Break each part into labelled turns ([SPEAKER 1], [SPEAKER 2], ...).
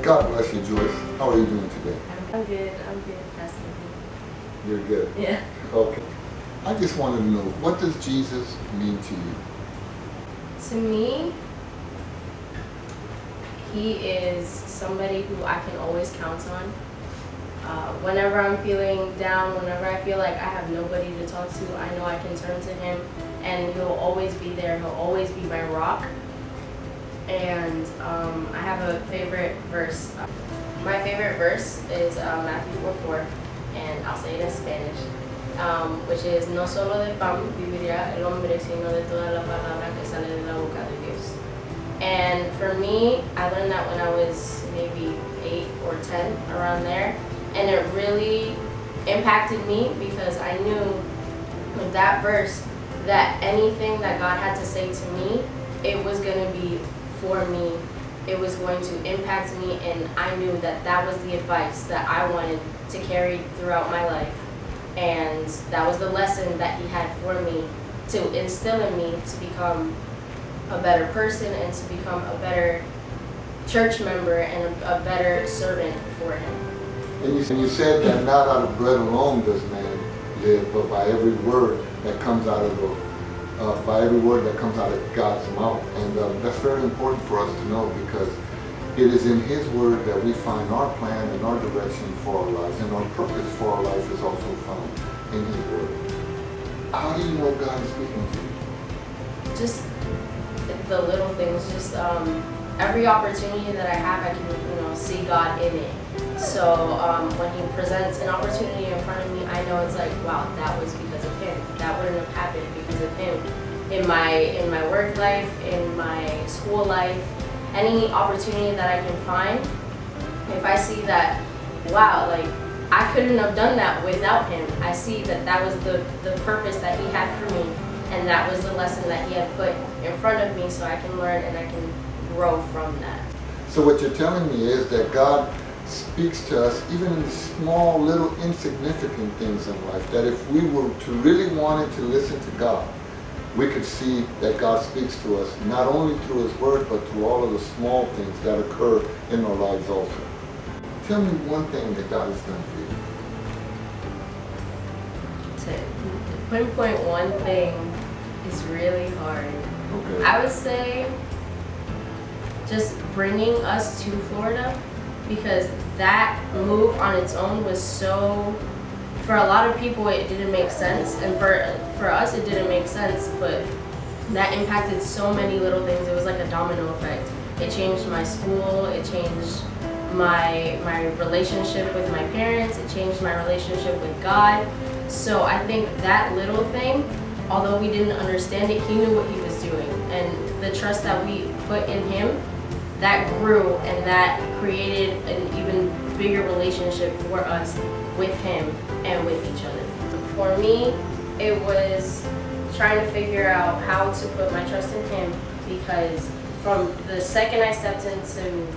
[SPEAKER 1] God bless you, Joyce. How are you doing today?
[SPEAKER 2] I'm good, Pastor.
[SPEAKER 1] You're good?
[SPEAKER 2] Yeah.
[SPEAKER 1] Okay. I just wanted to know, what does Jesus mean to you?
[SPEAKER 2] To me, he is somebody who I can always count on. Whenever I'm feeling down, whenever I feel like I have nobody to talk to, I know I can turn to him and he'll always be there. He'll always be my rock. And I have a favorite verse. My favorite verse is Matthew 4:4, and I'll say it in Spanish, which is, no solo de pan vivirá el hombre, sino de toda la palabra que sale de la boca de Dios. And for me, I learned that when I was maybe 8 or 10, around there, and it really impacted me because I knew with that verse that anything that God had to say to me, it was going to be for me. It was going to impact me, and I knew that that was the advice that I wanted to carry throughout my life. And that was the lesson that he had for me to instill in me to become a better person and to become a better church member and a better servant for him.
[SPEAKER 1] And you said that not out of bread alone does man live, but by every word that comes out of God's mouth. And that's very important for us to know, because it is in his word that we find our plan and our direction for our lives, and our purpose for our life is also found in his word. How do you know God is speaking to you?
[SPEAKER 2] Just the little things, just every opportunity that I have, I can see God in it. So when he presents an opportunity in front of me, I know it's like, wow, that was because of him. That wouldn't have happened because of him. In my work life, in my school life, any opportunity that I can find, if I see that, wow, like I couldn't have done that without him, I see that that was the purpose that he had for me, and that was the lesson that he had put in front of me, so I can learn and I can grow from that.
[SPEAKER 1] So what you're telling me is that God speaks to us even in small, little, insignificant things in life, that if we were to really wanted to listen to God, we could see that God speaks to us not only through his word, but through all of the small things that occur in our lives also. Tell me one thing that God has done for you.
[SPEAKER 2] To pinpoint one thing is really hard.
[SPEAKER 1] Okay.
[SPEAKER 2] I would say just bringing us to Florida, because that move on its own was so, for a lot of people it didn't make sense, and for us it didn't make sense, but that impacted so many little things. It was like a domino effect. It changed my school, it changed my relationship with my parents, it changed my relationship with God. So I think that little thing, although we didn't understand it, he knew what he was doing, and the trust that we put in him, that grew, and that created an even bigger relationship for us with him and with each other. For me, it was trying to figure out how to put my trust in him, because from the second I stepped into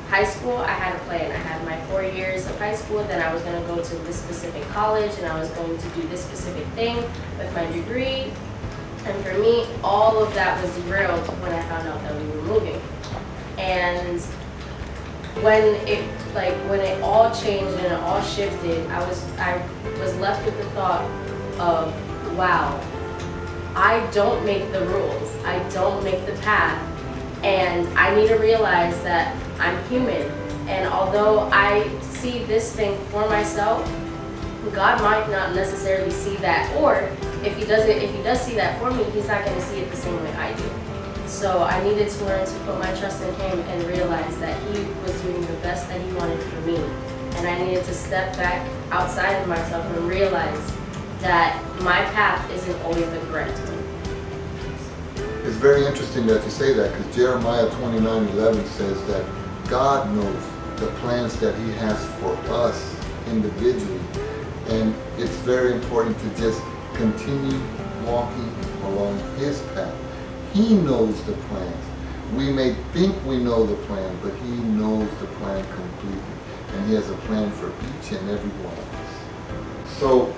[SPEAKER 2] high school, I had a plan. I had my 4 years of high school, then I was going to go to this specific college, and I was going to do this specific thing with my degree. And for me, all of that was derailed when I found out that we were moving. And when it all changed and it all shifted, I was left with the thought of, wow, I don't make the rules, I don't make the path, and I need to realize that I'm human. And although I see this thing for myself, God might not necessarily see that, or if he does see that for me, he's not going to see it the same way I do. So I needed to learn to put my trust in him and realize that he was doing the best that he wanted for me. And I needed to step back outside of myself and realize that my path isn't always the correct one.
[SPEAKER 1] It's very interesting that you say that, because Jeremiah 29:11 says that God knows the plans that he has for us individually. And it's very important to just continue walking along his path. He knows the plans. We may think we know the plan, but he knows the plan completely. And he has a plan for each and every one of us. So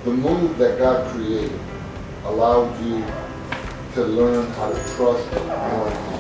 [SPEAKER 1] the move that God created allowed you to learn how to trust more in him.